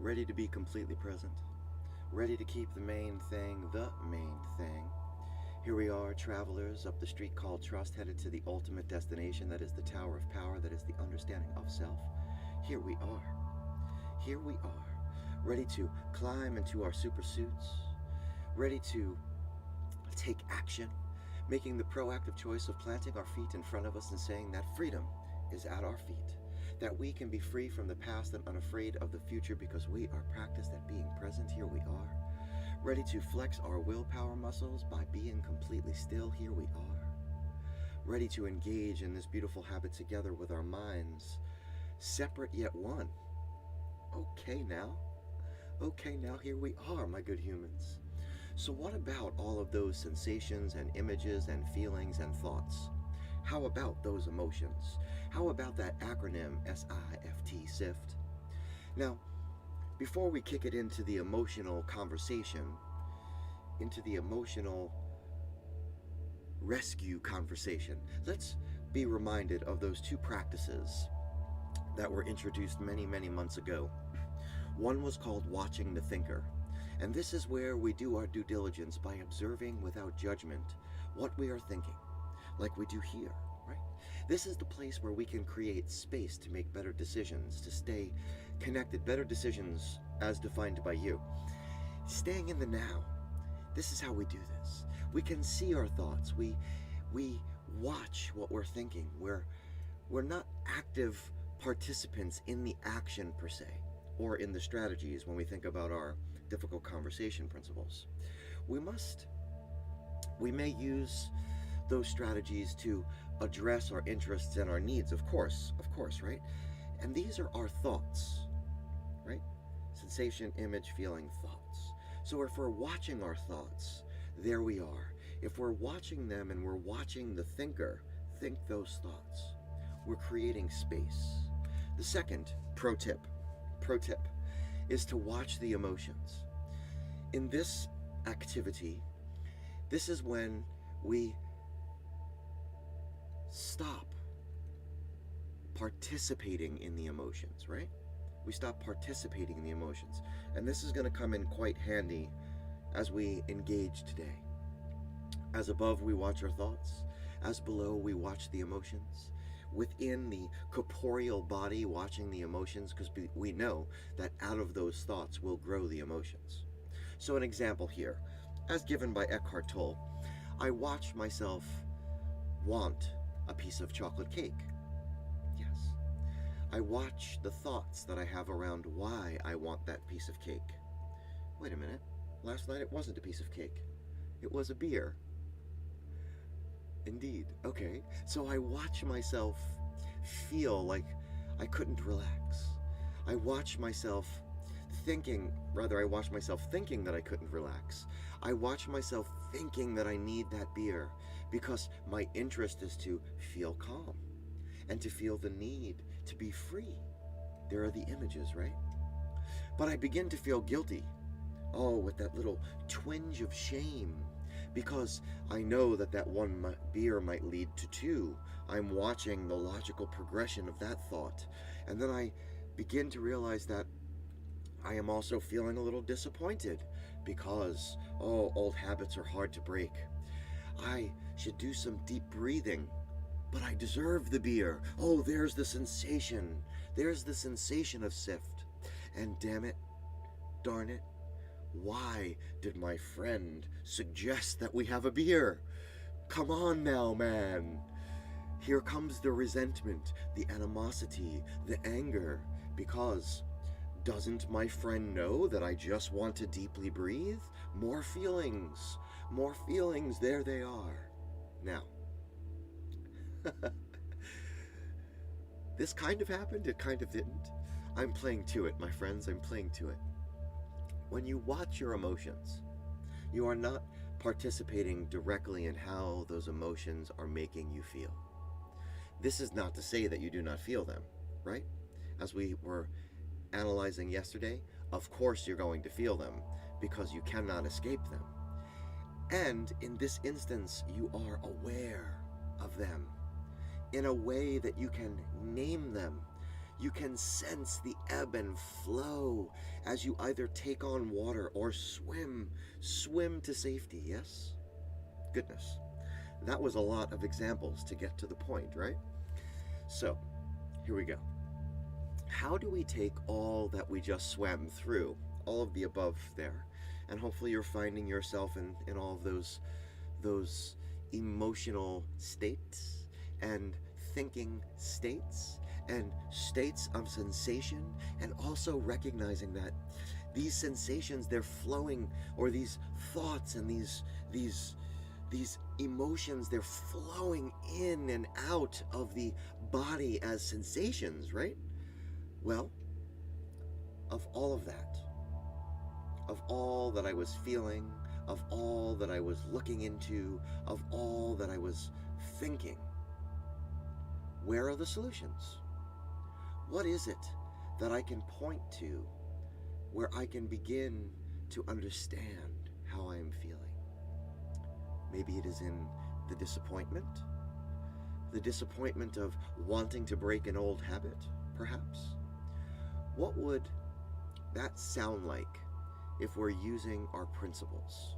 Ready to be completely present, ready to keep the main thing the main thing. Here we are, travelers up the street called trust, headed to the ultimate destination that is the Tower of Power, that is the understanding of self. Here we are. Here we are, ready to climb into our super suits, ready to take action, making the proactive choice of planting our feet in front of us and saying that freedom is at our feet, that we can be free from the past and unafraid of the future because we are practiced at being present. Here we are, ready to flex our willpower muscles by being completely still. Here we are, ready to engage in this beautiful habit together with our minds, separate yet one. Okay, now here we are, my good humans. So, what about all of those sensations and images and feelings and thoughts? How about those emotions? How about that acronym SIFT, SIFT? Now, before we kick it into the emotional conversation, into the emotional rescue conversation, let's be reminded of those two practices that were introduced many, many months ago. One was called watching the thinker. And this is where we do our due diligence by observing without judgment what we are thinking, like we do here, right? This is the place where we can create space to make better decisions, to stay connected, better decisions as defined by you. Staying in the now. This is how we do this. We can see our thoughts. We watch what we're thinking. We're not active participants in the action per se, or in the strategies when we think about our difficult conversation principles. We may use those strategies to address our interests and our needs, of course, right? And these are our thoughts, right? Sensation, image, feeling, thoughts. So if we're watching our thoughts, there we are. If we're watching them and we're watching the thinker think those thoughts, we're creating space. The second pro tip is to watch the emotions. In this activity, this is when we stop participating in the emotions, right? We stop participating in the emotions. And this is going to come in quite handy as we engage today. As above, we watch our thoughts. As below, we watch the emotions. Within the corporeal body, watching the emotions, because we know that out of those thoughts will grow the emotions. So an example here, as given by Eckhart Tolle, I watch myself want a piece of chocolate cake. Yes. I watch the thoughts that I have around why I want that piece of cake. Wait a minute, last night it wasn't a piece of cake. It was a beer. Indeed. Okay. So I watch myself feel like I couldn't relax. I watch myself thinking that I couldn't relax. I watch myself thinking that I need that beer because my interest is to feel calm and to feel the need to be free. There are the images, right? But I begin to feel guilty. Oh, with that little twinge of shame. Because I know that one beer might lead to two. I'm watching the logical progression of that thought. And then I begin to realize that I am also feeling a little disappointed because, old habits are hard to break. I should do some deep breathing, but I deserve the beer. Oh, there's the sensation. There's the sensation of SIFT. And damn it, darn it, why did my friend suggest that we have a beer? Come on now, man. Here comes the resentment, the animosity, the anger, because doesn't my friend know that I just want to deeply breathe? More feelings, there they are. Now, this kind of happened, it kind of didn't. I'm playing to it, my friends, I'm playing to it. When you watch your emotions, you are not participating directly in how those emotions are making you feel. This is not to say that you do not feel them, right? As we were analyzing yesterday, of course you're going to feel them because you cannot escape them. And in this instance, you are aware of them in a way that you can name them. You can sense the ebb and flow as you either take on water or swim to safety, yes? Goodness, that was a lot of examples to get to the point, right? So, here we go. How do we take all that we just swam through, all of the above there, and hopefully you're finding yourself in all of those emotional states and thinking states and states of sensation, and also recognizing that these sensations, they're flowing, or these thoughts and these emotions, they're flowing in and out of the body as sensations, right? Well, of all of that, of all that I was feeling, of all that I was looking into, of all that I was thinking, where are the solutions? What is it that I can point to where I can begin to understand how I am feeling? Maybe it is in the disappointment of wanting to break an old habit, perhaps. What would that sound like if we're using our principles?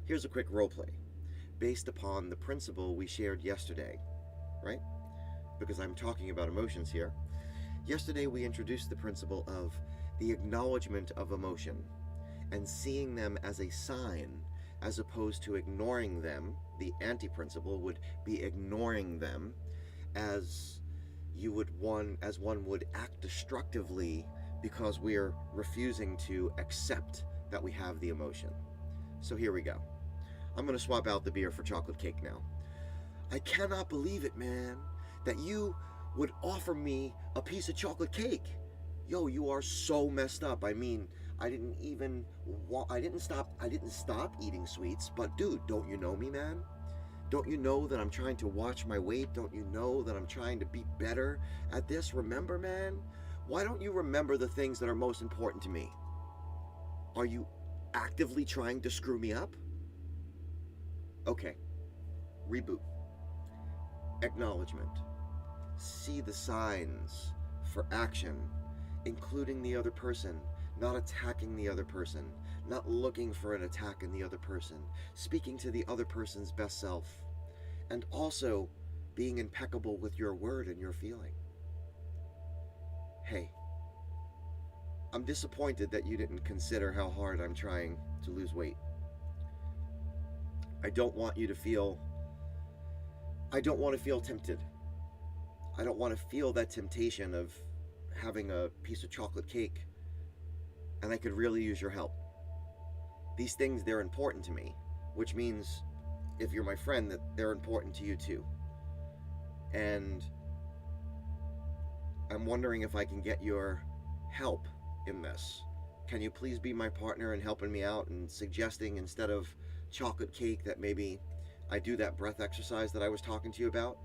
Here's a quick role play based upon the principle we shared yesterday, right? Because I'm talking about emotions here. Yesterday we introduced the principle of the acknowledgement of emotion and seeing them as a sign as opposed to ignoring them. The anti-principle would be ignoring them as one would act destructively because we're refusing to accept that we have the emotion. So here we go. I'm going to swap out the beer for chocolate cake now. I cannot believe it, man, that you would offer me a piece of chocolate cake. Yo, you are so messed up. I mean, I didn't stop eating sweets, but dude, don't you know me, man? Don't you know that I'm trying to watch my weight? Don't you know that I'm trying to be better at this? Remember, man? Why don't you remember the things that are most important to me? Are you actively trying to screw me up? Okay, reboot. Acknowledgement. See the signs for action, including the other person, not attacking the other person, not looking for an attack in the other person, speaking to the other person's best self, and also being impeccable with your word and your feeling. Hey, I'm disappointed that you didn't consider how hard I'm trying to lose weight. I don't want to feel tempted. I don't want to feel that temptation of having a piece of chocolate cake, and I could really use your help. These things, they're important to me, which means if you're my friend, that they're important to you too. And I'm wondering if I can get your help in this. Can you please be my partner in helping me out and suggesting, instead of chocolate cake, that maybe I do that breath exercise that I was talking to you about?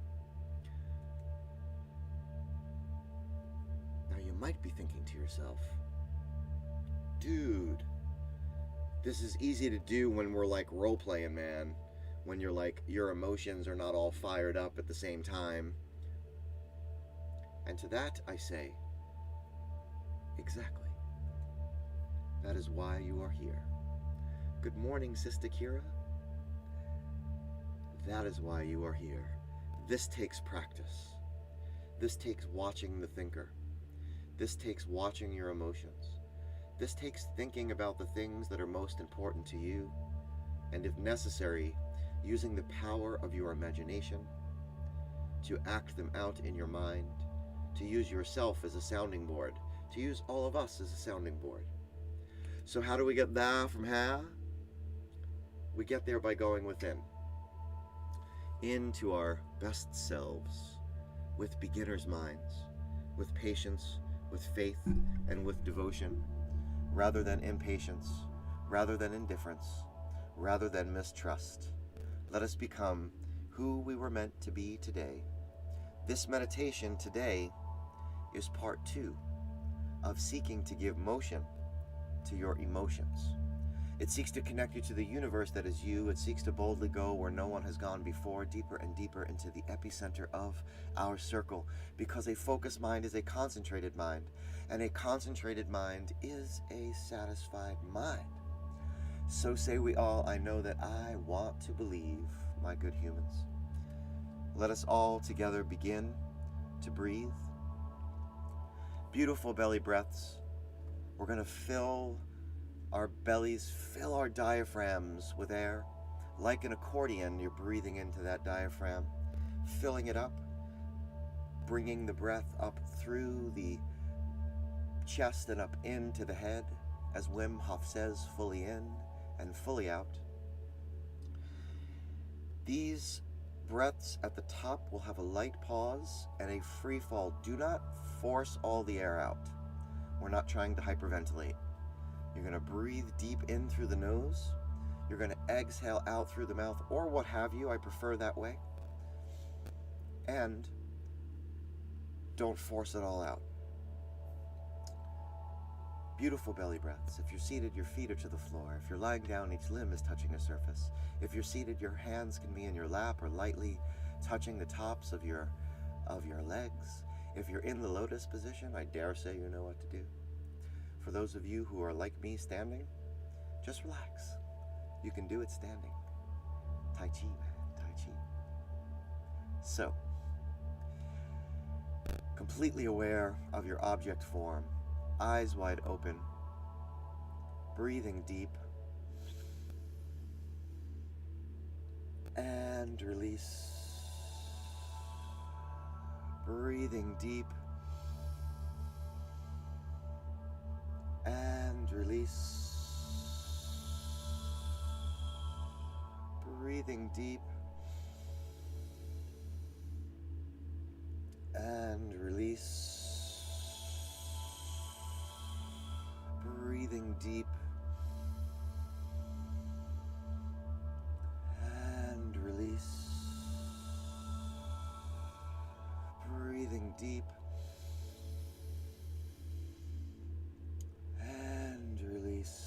Now you might be thinking to yourself, dude, this is easy to do when we're like role playing, man. When you're like, your emotions are not all fired up at the same time. And to that I say, exactly. That is why you are here. Good morning, Sister Kira. That is why you are here. This takes practice. This takes watching the thinker. This takes watching your emotions. This takes thinking about the things that are most important to you, and if necessary, using the power of your imagination to act them out in your mind, to use yourself as a sounding board, to use all of us as a sounding board. So how do we get there from here? We get there by going within, into our best selves, with beginner's minds, with patience, with faith, and with devotion, rather than impatience, rather than indifference, rather than mistrust. Let us become who we were meant to be today. This meditation today is part 2 of seeking to give motion to your emotions. It seeks to connect you to the universe that is you. It seeks to boldly go where no one has gone before, deeper and deeper into the epicenter of our circle, because a focused mind is a concentrated mind, and a concentrated mind is a satisfied mind. So say we all, I know that I want to believe, my good humans. Let us all together begin to breathe. Beautiful belly breaths. We're going to fill our bellies, fill our diaphragms with air. Like an accordion, you're breathing into that diaphragm, filling it up, bringing the breath up through the chest and up into the head, as Wim Hof says, fully in and fully out. These breaths at the top will have a light pause and a free fall. Do not force all the air out. We're not trying to hyperventilate. You're going to breathe deep in through the nose. You're going to exhale out through the mouth, or what have you. I prefer that way. And don't force it all out. Beautiful belly breaths. If you're seated, your feet are to the floor. If you're lying down, each limb is touching a surface. If you're seated, your hands can be in your lap or lightly touching the tops of your legs. If you're in the lotus position, I dare say you know what to do. For those of you who are like me standing, just relax. You can do it standing. Tai Chi, man, Tai Chi. So, completely aware of your object form, eyes wide open, breathing deep, and release. Breathing deep, and release. Breathing deep, and release. Breathing deep, and release. Breathing deep, and release.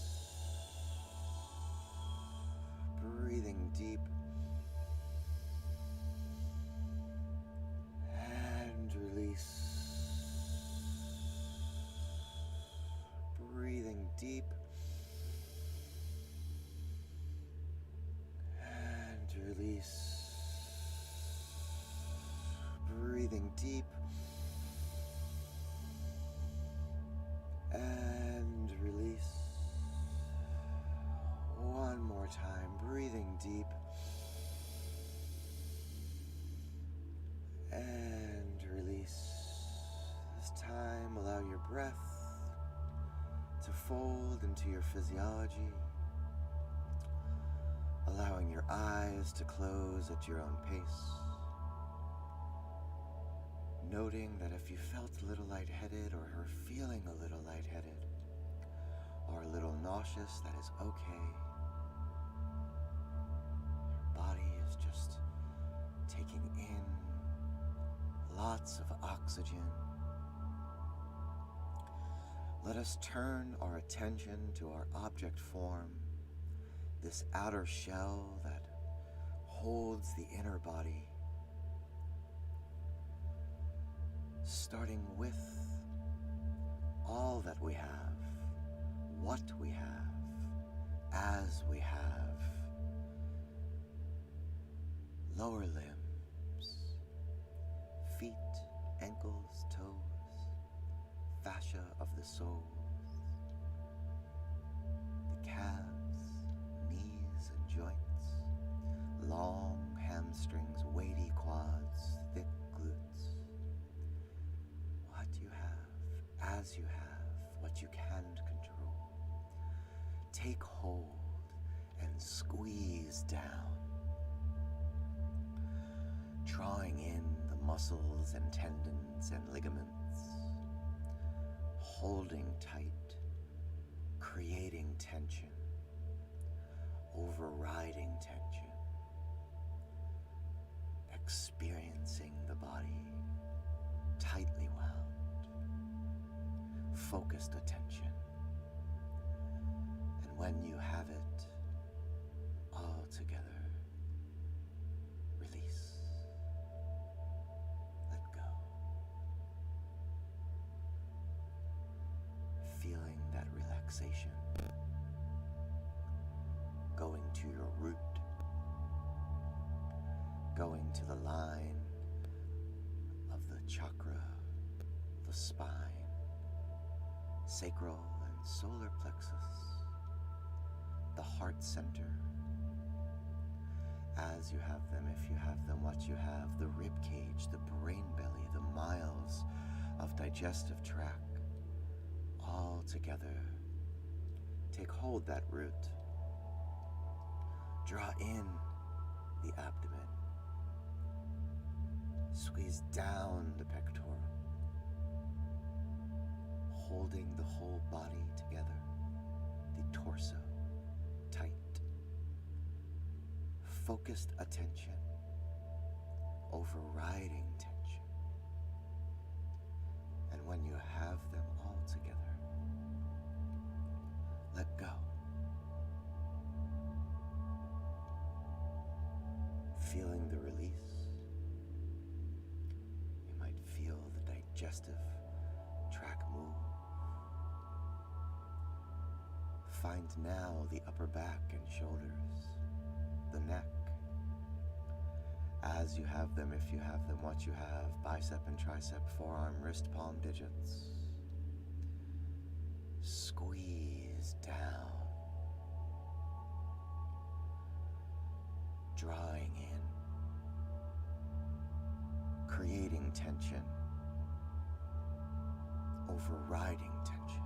Breathing deep, and release. Breathing deep, and release. Breathing deep, and release. One more time, breathing deep, and release. This time, allow your breath to fold into your physiology, allowing your eyes to close at your own pace. Noting that if you felt a little lightheaded or are feeling a little lightheaded or a little nauseous, that is okay. Your body is just taking in lots of oxygen. Let us turn our attention to our object form, this outer shell that holds the inner body, starting with all that we have, what we have, as we have. Lower limbs, feet, ankles, toes, fascia of the soles, the calves, knees and joints, long hamstrings, weighty quads, thick glutes. What you have, as you have, what you can control. Take hold and squeeze down, drawing in the muscles and tendons and ligaments, holding tight, creating tension, overriding tension, experiencing the body tightly wound, focused attention. And when you have it all together, release. Let go. Feeling that relaxation going to your root, going to the line of the chakra, the spine, sacral and solar plexus, the heart center, as you have them, if you have them, what you have, the rib cage, the brain belly, the miles of digestive tract, all together. Take hold that root. Draw in the abdomen. Squeeze down the pectoral, holding the whole body together, the torso tight. Focused attention, overriding tension. And when you have them all together, let go. Feeling the release, you might feel the digestive tract move. Find now the upper back and shoulders, the neck, as you have them, if you have them, what you have, bicep and tricep, forearm, wrist, palm, digits. Squeeze down, drawing in, creating tension, overriding tension.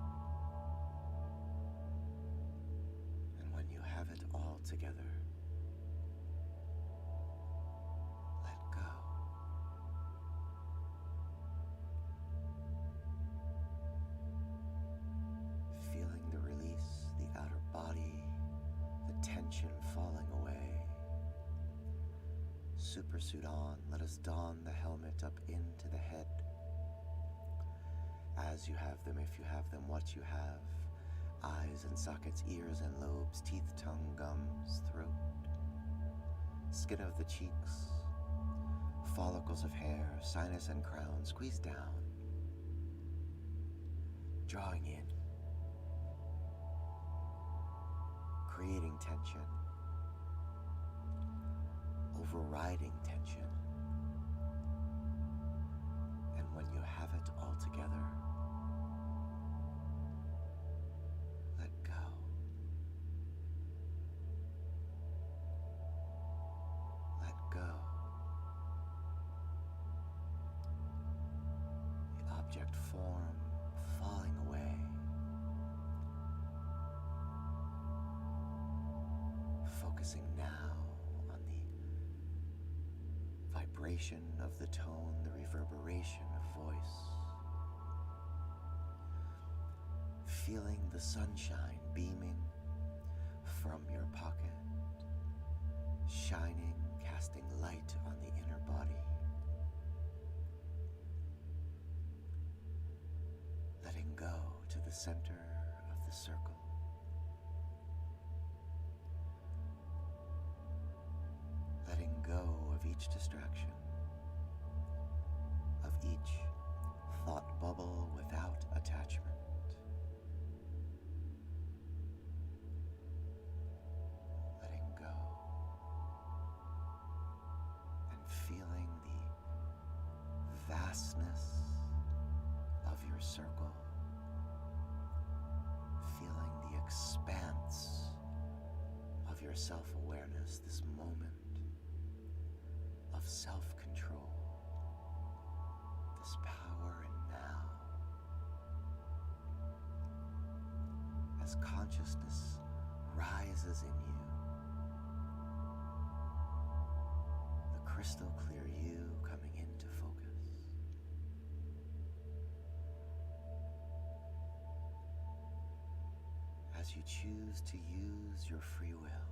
And when you have it all together, let go. Feeling the release, the outer body, the tension falling away. Supersuit on, let us don the helmet up into the head. As you have them, if you have them, what you have, eyes and sockets, ears and lobes, teeth, tongue, gums, throat, skin of the cheeks, follicles of hair, sinus and crown, squeeze down, drawing in, creating tension, overriding tension. And when you have it all together, let go. Let go. The object form falling away. Focusing now on the vibration of the tone, the reverberation of voice. Feeling the sunshine beaming from your pocket, shining, casting light on the inner body. Letting go to the center of the circle. Letting go of each distraction, of each thought bubble without attachment. Letting go and feeling the vastness of your circle, feeling the expanse of your self-awareness, this moment of self-control, this power in now. As consciousness rises in you, the crystal clear you coming into focus. As you choose to use your free will,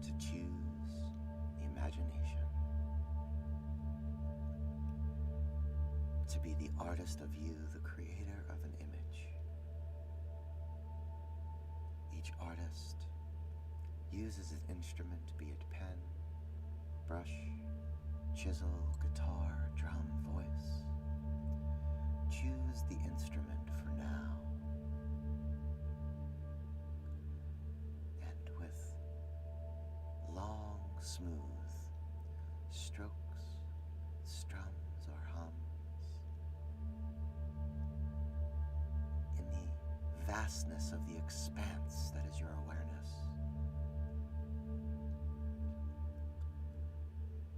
to choose the imagination, to be the artist of you, the creator of an image, Each artist uses an instrument, be it pen, brush, chisel, guitar, drum, voice. Choose the instrument for now. And with long, smooth strokes, strums, or hums, in the vastness of the expanse that is your awareness,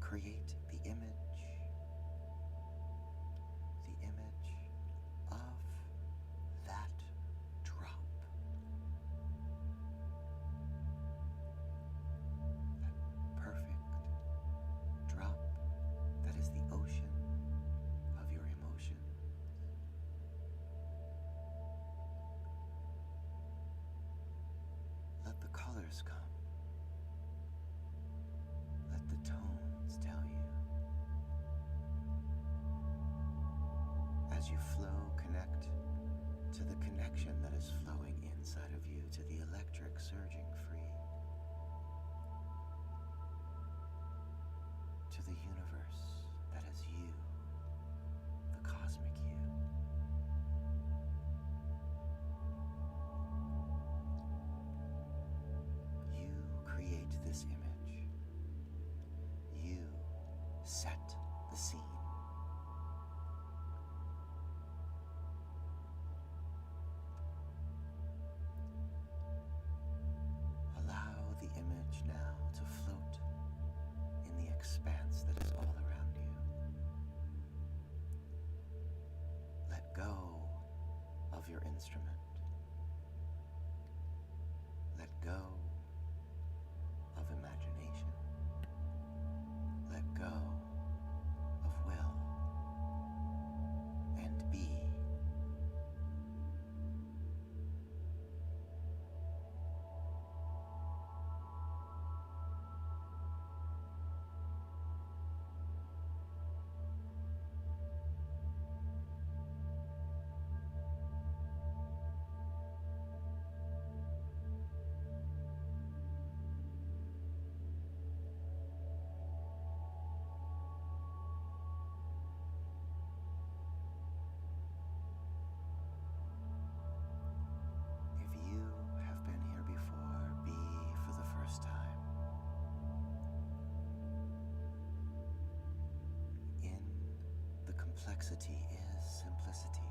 create the image of that drop, that perfect drop that is the ocean of your emotions. Let the colors come. Let the tones tell you. As you flow, connect to the connection that is flowing inside of you, to the electric surging free, to the universe that is you, the cosmic you. You create this image. You set the scene. Allow the image now to float in the expanse that is all around you. Let go of your instrument. Let go of imagination. Let go of will and be. Complexity is simplicity.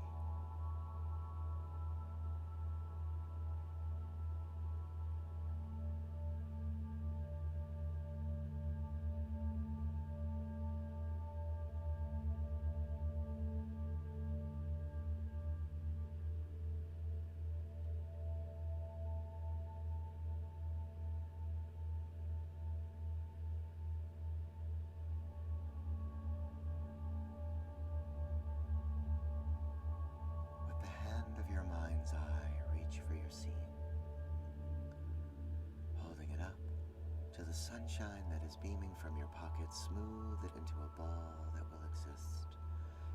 The sunshine that is beaming from your pocket, smooth it into a ball that will exist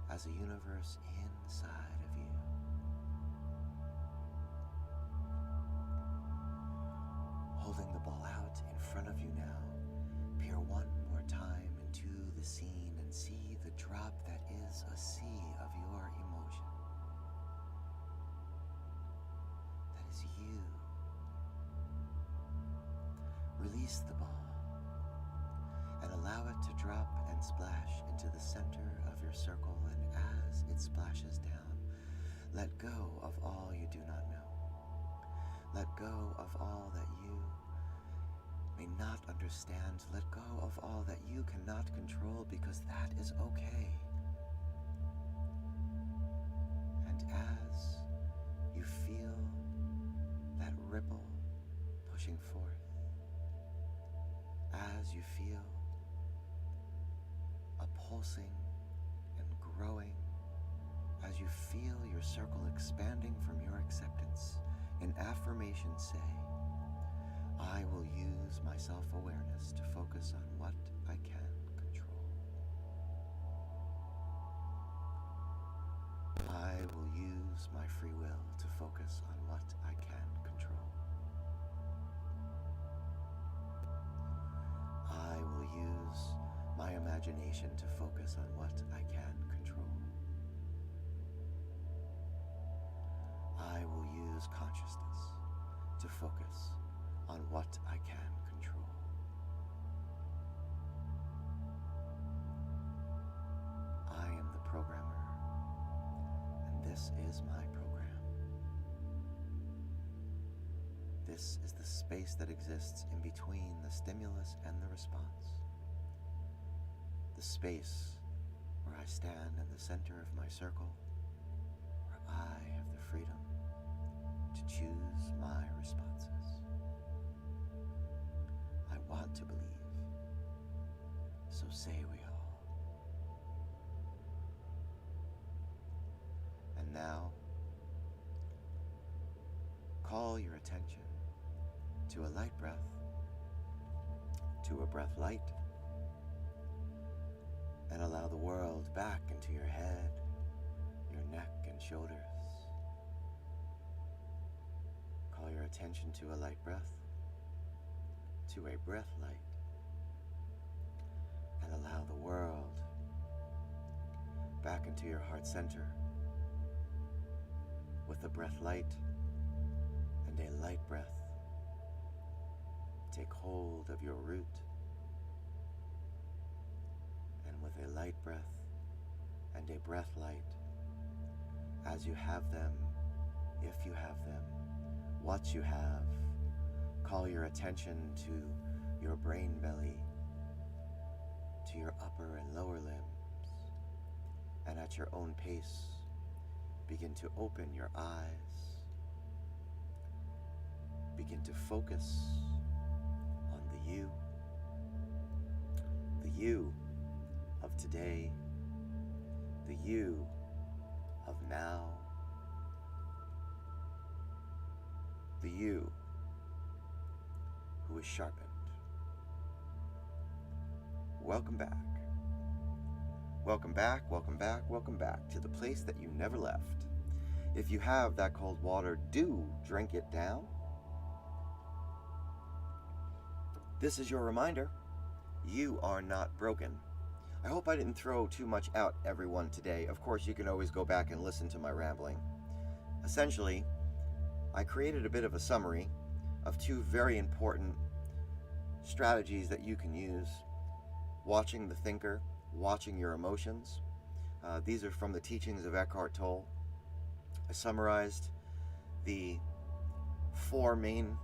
as a universe inside of you. Holding the ball out in front of you now, peer one more time into the scene and see the drop that is a sea of your emotion. That is you. Release the ball and allow it to drop and splash into the center of your circle, and as it splashes down, let go of all you do not know. Let go of all that you may not understand. Let go of all that you cannot control, because that is okay. And as you feel that ripple pushing forth, as you feel a pulsing and growing, as you feel your circle expanding from your acceptance, in affirmation say, I will use my self-awareness to focus on what I can control. I will use my free will to focus on what I can control. use my imagination to focus on what I can control. I will use consciousness to focus on what I can control. I am the programmer, and this is my program. This is the space that exists in between the stimulus and the response. The space where I stand in the center of my circle, where I have the freedom to choose my responses. I want to believe, so say we all. And now, call your attention to a light breath, to a breath light, and allow the world back into your head, your neck and shoulders. Call your attention to a light breath, to a breath light, and allow the world back into your heart center with a breath light and a light breath. Take hold of your root, and with a light breath and a breath light, as you have them, if you have them, what you have, call your attention to your brain belly, to your upper and lower limbs, and at your own pace, begin to open your eyes. Begin to focus on the you of today, the you of now, the you who is sharpened. Welcome back. Welcome back, welcome back, welcome back to the place that you never left. If you have that cold water, do drink it down. This is your reminder, you are not broken. I hope I didn't throw too much out everyone today. Of course, you can always go back and listen to my rambling. Essentially, I created a bit of a summary of two very important strategies that you can use. Watching the thinker, watching your emotions. These are from the teachings of Eckhart Tolle. I summarized the four main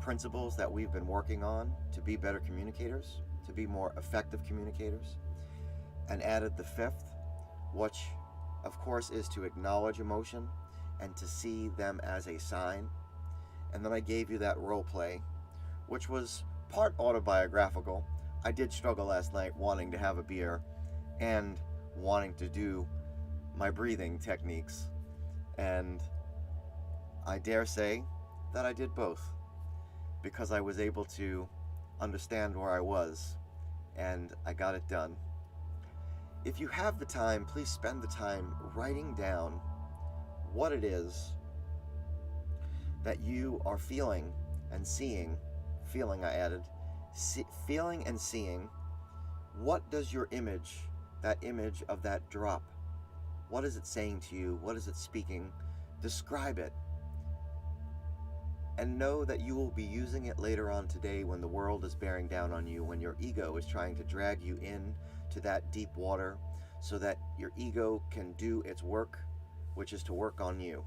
principles that we've been working on to be better communicators, to be more effective communicators, and added the fifth, which of course is to acknowledge emotion and to see them as a sign. And then I gave you that role play, which was part autobiographical. I did struggle last night wanting to have a beer and wanting to do my breathing techniques, and I dare say that I did both, because I was able to understand where I was, and I got it done. If you have the time, please spend the time writing down what it is that you are feeling and seeing. Feeling, I added. Feeling and seeing. What does your image, that image of that drop, what is it saying to you? What is it speaking? Describe it. And know that you will be using it later on today when the world is bearing down on you, when your ego is trying to drag you in to that deep water so that your ego can do its work, which is to work on you.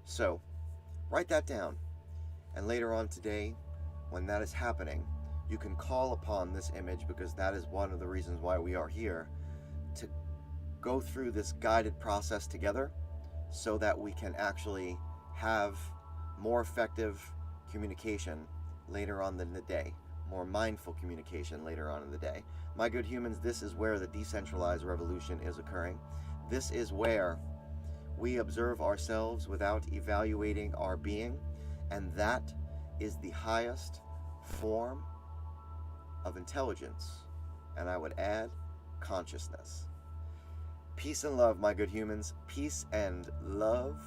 So, write that down. And later on today, when that is happening, you can call upon this image, because that is one of the reasons why we are here, to go through this guided process together so that we can actually have more effective communication later on in the day, more mindful communication later on in the day. My good humans, this is where the decentralized revolution is occurring. This is where we observe ourselves without evaluating our being, and that is the highest form of intelligence, and I would add consciousness. Peace and love, my good humans. Peace and love.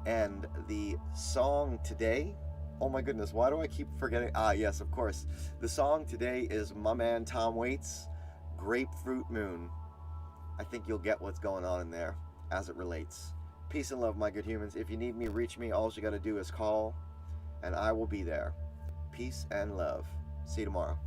And the song today Oh my goodness, why do I keep forgetting? Ah, yes, of course. The song today is my man Tom Waits, Grapefruit Moon. I think you'll get what's going on in there as it relates. Peace and love, my good humans. If you need me, reach me. All you got to do is call, and I will be there. Peace and love. See you tomorrow.